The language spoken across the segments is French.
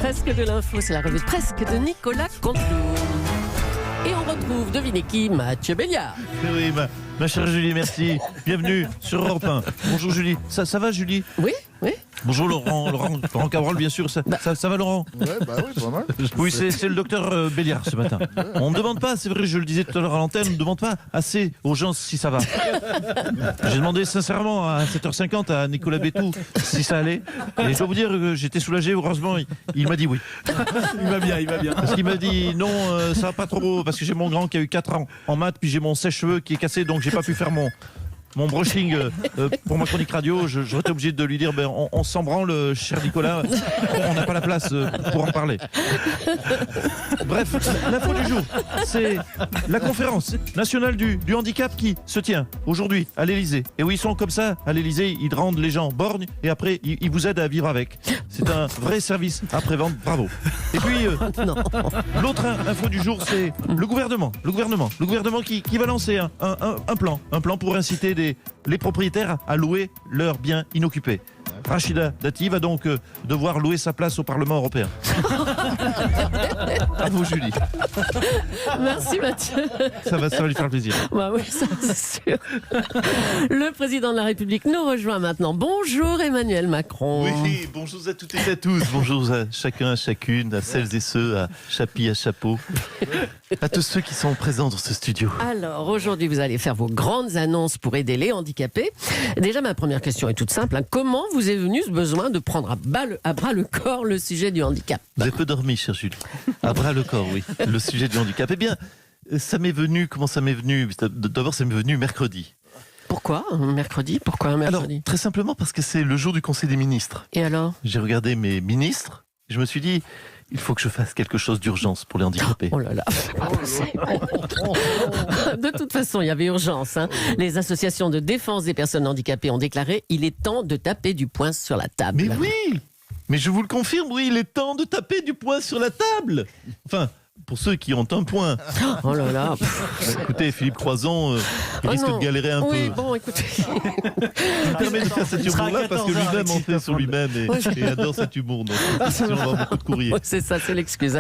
Presque de l'info, c'est la revue presque de Nicolas Canteloup. Et on retrouve, devinez qui, Mathieu Béliard. Oui, ma chère Julie, merci. Bienvenue sur Europe 1. Bonjour Julie. Ça va Julie? Oui, oui. Bonjour Laurent Cabrol, bien sûr. Ça va Laurent? Ouais, bah oui, pas mal. Oui, c'est le docteur Béliard ce matin. On ne demande pas, c'est vrai, je le disais tout à l'heure à l'antenne, on ne demande pas assez aux gens si ça va. J'ai demandé sincèrement à 7h50 à Nicolas Bétou si ça allait. Et je dois vous dire que j'étais soulagé, heureusement, il m'a dit oui. Il va bien. Parce qu'il m'a dit non, ça va pas trop, parce que j'ai mon grand qui a eu 4 ans en maths, puis j'ai mon sèche-cheveux qui est cassé, donc j'ai pas pu faire mon brushing pour ma chronique radio. J'aurais été obligé de lui dire on s'en branle, cher Nicolas, on n'a pas la place pour en parler. Bref, l'info du jour, c'est la conférence nationale du handicap qui se tient aujourd'hui à l'Elysée. Et oui, ils sont comme ça à l'Elysée, ils rendent les gens borgnes et après ils vous aident à vivre avec. C'est un vrai service après-vente, bravo. Et puis l'autre info du jour, c'est le gouvernement qui va lancer un plan pour inciter les propriétaires à louer leurs biens inoccupés. Rachida Dati va donc devoir louer sa place au Parlement européen. À vous Julie. Merci Mathieu. Ça va lui faire plaisir. Bah oui, ça c'est sûr. Le président de la République nous rejoint maintenant. Bonjour Emmanuel Macron. Oui, bonjour à toutes et à tous. Bonjour à chacun, à chacune, à celles et ceux, à Chapi, à Chapeau, à tous ceux qui sont présents dans ce studio. Alors aujourd'hui, vous allez faire vos grandes annonces pour aider les handicapés. Déjà, ma première question est toute simple. Comment vous est venu ce besoin de prendre à bras le corps le sujet du handicap? Vous avez peu dormi, chère Julie. À bras le corps, oui. Le sujet du handicap. Eh bien, ça m'est venu. Comment ça m'est venu? D'abord, ça m'est venu mercredi. Pourquoi mercredi? Pourquoi un mercredi? Alors, très simplement parce que c'est le jour du Conseil des ministres. Et alors? J'ai regardé mes ministres. Et je me suis dit, il faut que je fasse quelque chose d'urgence pour les handicapés. Oh là là. De toute façon, il y avait urgence. Les associations de défense des personnes handicapées ont déclaré « Il est temps de taper du poing sur la table ». Mais oui! Mais je vous le confirme, oui, il est temps de taper du poing sur la table. Enfin, pour ceux qui ont un point. Oh là là. Écoutez, Philippe Croizon, il risque de galérer un peu. Oui, bon, écoutez. Il me permet de faire cet humour-là parce que lui-même en fait sur lui-même et adore cet humour. Donc, on va avoir beaucoup de courriers. Oui, c'est ça, c'est l'excuse.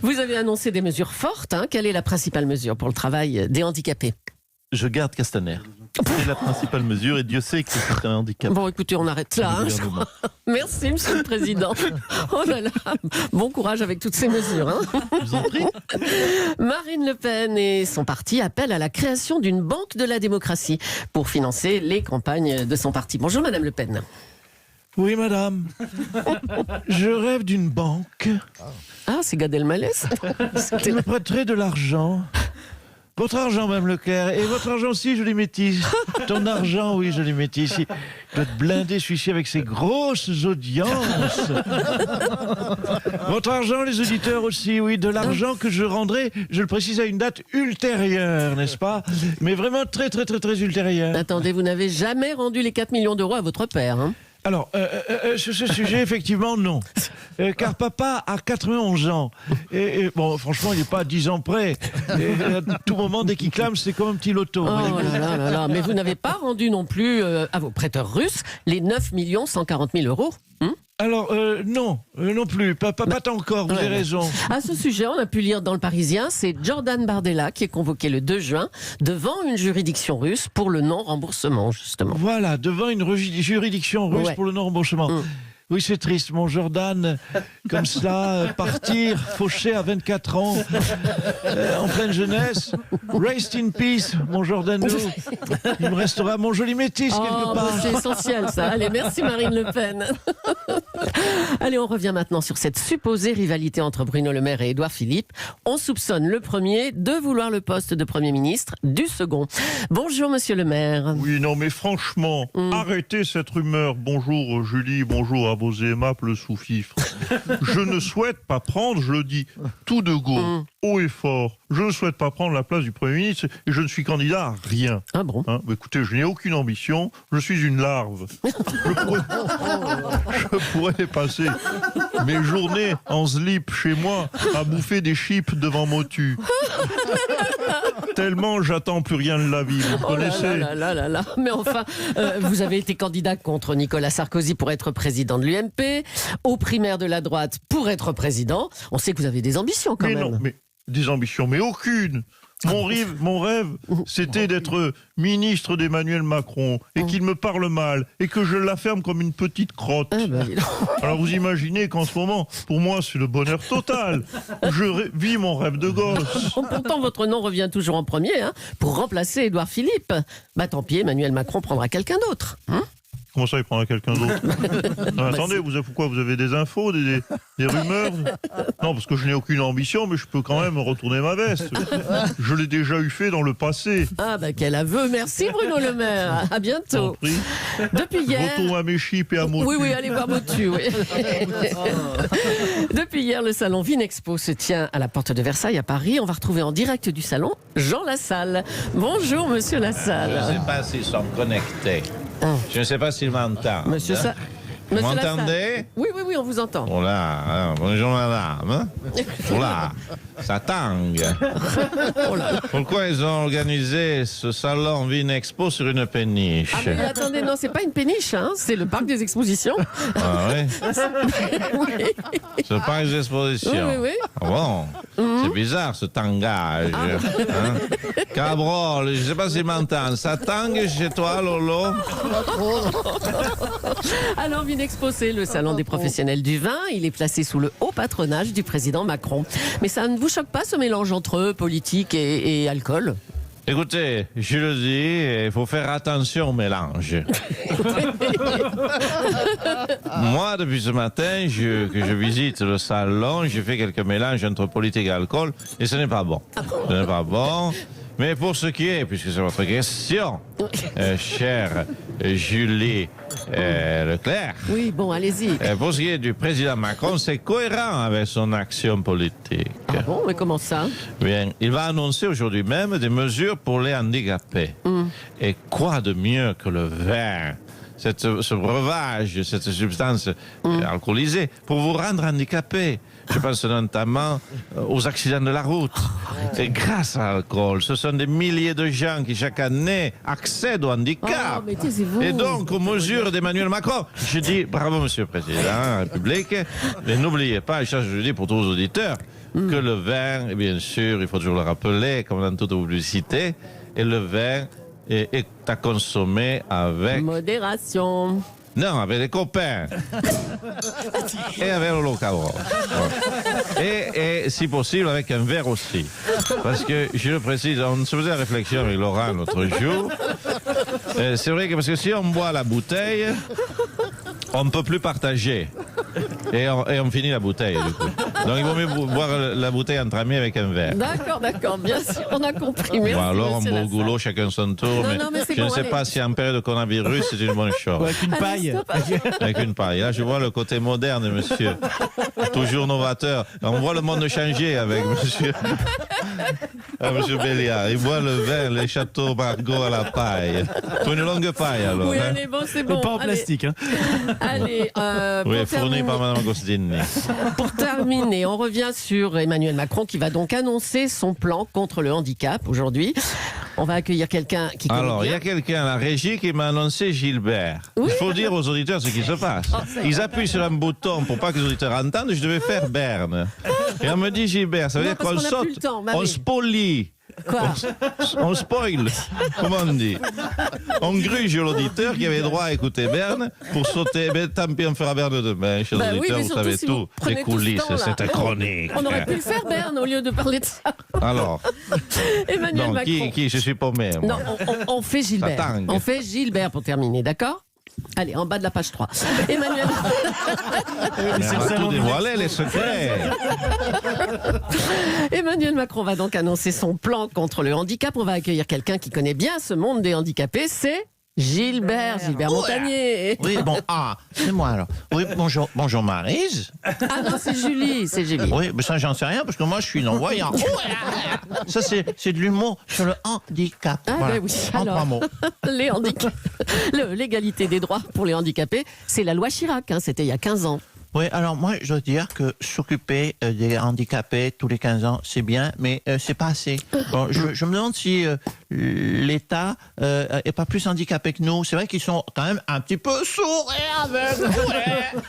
Vous avez annoncé des mesures fortes. Quelle est la principale mesure pour le travail des handicapés? Je garde Castaner. C'est la principale mesure et Dieu sait que c'est un handicap. Bon, écoutez, on arrête là. Je crois. Merci, Monsieur le Président. Oh là là, bon courage avec toutes ces mesures. Je vous en prie. Marine Le Pen et son parti appellent à la création d'une banque de la démocratie pour financer les campagnes de son parti. Bonjour, Madame Le Pen. Oui, madame. Je rêve d'une banque. Ah, c'est Gad Elmaleh. Qui me prêterait de l'argent. Votre argent, Mme Leclerc, et votre argent aussi, je l'ai métisse. Ton argent, oui, je l'ai métisse. Il doit être blindé, celui-ci, avec ses grosses audiences. Votre argent, les auditeurs aussi, oui, de l'argent que je rendrai, je le précise, à une date ultérieure, n'est-ce pas? Mais vraiment très ultérieure. Attendez, vous n'avez jamais rendu les 4 millions d'euros à votre père, Alors, sur ce sujet, effectivement, non. Car papa a 91 ans. Et bon, franchement, il n'est pas à 10 ans près. Et à tout moment, dès qu'il clame, c'est comme un petit loto. Oh là là là. Mais vous n'avez pas rendu non plus à vos prêteurs russes les 9 140 000 euros. Alors, non plus. Pas tant encore, vous avez raison. À ce sujet, on a pu lire dans Le Parisien, c'est Jordan Bardella qui est convoqué le 2 juin devant une juridiction russe pour le non-remboursement, justement. Voilà, devant une juridiction russe pour le non-remboursement. Oui, c'est triste, mon Jordan, comme cela, partir, fauché à 24 ans, en pleine jeunesse. Rest in peace, mon Jordano. Il me restera mon joli métis quelque part. C'est essentiel, ça. Allez, merci Marine Le Pen. Allez, on revient maintenant sur cette supposée rivalité entre Bruno Le Maire et Édouard Philippe. On soupçonne le premier de vouloir le poste de Premier ministre, du second. Bonjour, Monsieur Le Maire. Oui, non, mais franchement, arrêtez cette rumeur. Bonjour Julie, bonjour à vos aimables sous-fifres. Je ne souhaite pas prendre, je le dis tout de go, haut et fort, je ne souhaite pas prendre la place du Premier ministre et je ne suis candidat à rien. Ah bon? Écoutez, je n'ai aucune ambition, je suis une larve. Je pourrais passer mes journées en slip chez moi à bouffer des chips devant Motu. Tellement j'attends plus rien de la vie, vous Oh là connaissez. là là là là. Mais enfin, vous avez été candidat contre Nicolas Sarkozy pour être président de l'UMP, aux primaires de la droite pour être président. On sait que vous avez des ambitions quand Mais même. non, mais des ambitions, mais aucune. Mon rêve, c'était d'être ministre d'Emmanuel Macron et qu'il me parle mal et que je l'afferme comme une petite crotte. Ah bah, dis donc. Alors vous imaginez qu'en ce moment, pour moi, c'est le bonheur total. Je vis mon rêve de gosse. Pourtant, votre nom revient toujours en premier pour remplacer Édouard Philippe. Bah tant pis, Emmanuel Macron prendra quelqu'un d'autre. Comment ça, il prendra quelqu'un d'autre? Non, attendez, pourquoi vous avez des infos, des rumeurs? Non, parce que je n'ai aucune ambition, mais je peux quand même retourner ma veste. Je l'ai déjà eu fait dans le passé. Ah bah quel aveu. Merci Bruno Le Maire. À T'en bientôt. prie. Depuis hier... Retour à mes chips et à Motu. Oui, allez voir Motu. Oui. Depuis hier, le salon Vinexpo se tient à la porte de Versailles à Paris. On va retrouver en direct du salon Jean Lassalle. Bonjour Monsieur Je ne Lassalle. sais pas s'ils sont connectés. Ah. Je ne sais pas s'ils m'entendent. Monsieur hein. Monsieur Vous Lassalle. m'entendez? Oui, on vous entend. Oh là, hein, bonjour madame. Hein. Oh là, ça tangue. Pourquoi ils ont organisé ce salon Vinexpo sur une péniche? Ah mais attendez, non, c'est pas une péniche, c'est le parc des expositions. Ah oui, Oui. ce parc d'exposition. Oui. Ah bon, c'est bizarre ce tangage. Hein. Cabrol, je ne sais pas s'ils m'entendent. Ça tangue chez toi, Lolo? Alors Vinexpo, c'est le salon des professionnels du vin. Il est placé sous le haut patronage du président Macron. Mais ça ne vous choque pas ce mélange entre politique et alcool? Écoutez, je le dis, il faut faire attention au mélange. Moi, depuis ce matin, que je visite le salon, j'ai fait quelques mélanges entre politique et alcool, et ce n'est pas bon. Ce n'est pas bon. Mais pour ce qui est, puisque c'est votre question, chère Julie Leclerc, Oui, bon, allez-y. pour ce qui est du président Macron, c'est cohérent avec son action politique. Bon, mais comment ça? Bien, il va annoncer aujourd'hui même des mesures pour les handicapés. Et quoi de mieux que le vin, ce breuvage, cette substance alcoolisée, pour vous rendre handicapé? Je pense notamment aux accidents de la route. Et grâce à l'alcool, ce sont des milliers de gens qui chaque année accèdent au handicap. Oh, mais taisez-vous. Et donc, aux mesures d'Emmanuel Macron, je dis bravo, Monsieur le Président de la République. Et n'oubliez pas, et ça je le dis pour tous vos auditeurs, que le vin, bien sûr, il faut toujours le rappeler, comme dans toute publicité, et le vin est à consommer avec... Modération. Non, avec les copains. Et avec le Cabrol. Et si possible, avec un verre aussi. Parce que, je le précise, on se faisait la réflexion avec Laurent l'autre jour. C'est vrai que parce que si on boit la bouteille, on ne peut plus partager. Et on finit la bouteille, du coup. Donc il vaut mieux boire la bouteille entre amis avec un verre. D'accord, bien sûr, on a compris. Merci, Bon, alors, on monsieur boit au Lassalle. goulot, chacun son tour. Non, mais c'est je ne bon, sais allez. pas si en période de coronavirus, c'est une bonne chose. Avec une paille. Avec une paille. Là, je vois le côté moderne, monsieur. Toujours novateur. On voit le monde changer avec monsieur. Monsieur Béliard. Il voit le vin, les châteaux Margaux à la paille. Faut une longue paille, alors. Oui, hein. allez, bon, c'est Mais bon. pas en Allez, plastique. Hein. allez, Oui, pour fourni terminer- par Mme Agostini. Pour terminer, on revient sur Emmanuel Macron qui va donc annoncer son plan contre le handicap aujourd'hui. On va accueillir quelqu'un qui connaît Alors, il y bien. a quelqu'un à la régie qui m'a annoncé Gilbert. Oui. Il faut dire aux auditeurs ce qui se passe. Ils appuient sur un bouton pour pas que les auditeurs entendent. Je devais faire Berne. Et on me dit Gilbert, ça veut Non, dire parce qu'on qu'on n'a plus saute, le temps, bah on oui. spolie. Quoi? On spoil, comment on dit? On gruge l'auditeur qui avait droit à écouter Berne pour sauter. Mais tant pis, on fera Berne demain. Chers Bah oui, auditeurs, mais vous surtout savez si tout. vous prenez Les tout ce coulisses, temps-là. cette chronique. On aurait pu le faire, Berne, au lieu de parler de ça. Alors, Emmanuel donc, Macron. je suis paumé, moi. Non, on fait Gilbert. Ça tangue. On fait Gilbert pour terminer, d'accord? Allez, en bas de la page 3. Emmanuel, Mais C'est on le va salon tout du dévoiler, les secrets. Emmanuel Macron va donc annoncer son plan contre le handicap. On va accueillir quelqu'un qui connaît bien ce monde des handicapés, c'est Gilbert Montagnier. Oui, bon, c'est moi alors. Oui, bonjour Maryse. Ah non, c'est Julie. Oui, mais ça, j'en sais rien, parce que moi, je suis non-voyant. Ça, c'est de l'humour sur le handicap. Ah Voilà. ben oui, En alors, 3 mots. les handicaps. L'égalité des droits pour les handicapés, c'est la loi Chirac, c'était il y a 15 ans. Oui, alors moi, je dois dire que s'occuper des handicapés tous les 15 ans, c'est bien, mais c'est pas assez. Bon, je me demande si l'État est pas plus handicapé que nous. C'est vrai qu'ils sont quand même un petit peu sourds et aveugles. Ouais.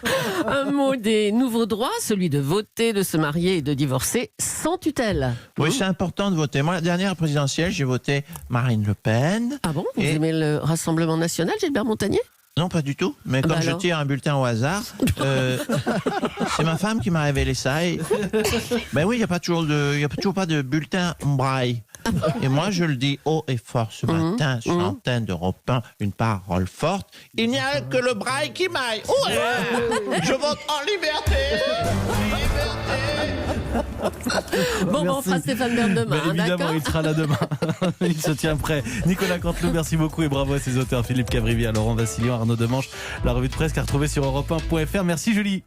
Un mot des nouveaux droits, celui de voter, de se marier et de divorcer sans tutelle. Oui, c'est important de voter. Moi, la dernière présidentielle, j'ai voté Marine Le Pen. Ah bon, vous Et- aimez le Rassemblement National, Gilbert Montagnier? Non, pas du tout. Mais Bah comme je alors tire un bulletin au hasard, c'est ma femme qui m'a révélé ça. Et... Ben oui, il n'y a toujours pas de bulletin braille. Et moi, je le dis haut et fort ce matin sur l'antenne d'Europe 1, une parole forte. Il n'y a que le braille qui m'aille. Ouais, je vote en liberté. Bon, on fera Stéphane Bern demain, Mais évidemment, d'accord? il sera là demain. Il se tient prêt. Nicolas Canteloup, merci beaucoup et bravo à ses auteurs Philippe Cavrivière, Laurent Vassilian, Arnaud Demanche. La revue de presse qu'à retrouver sur europe1.fr. Merci Julie.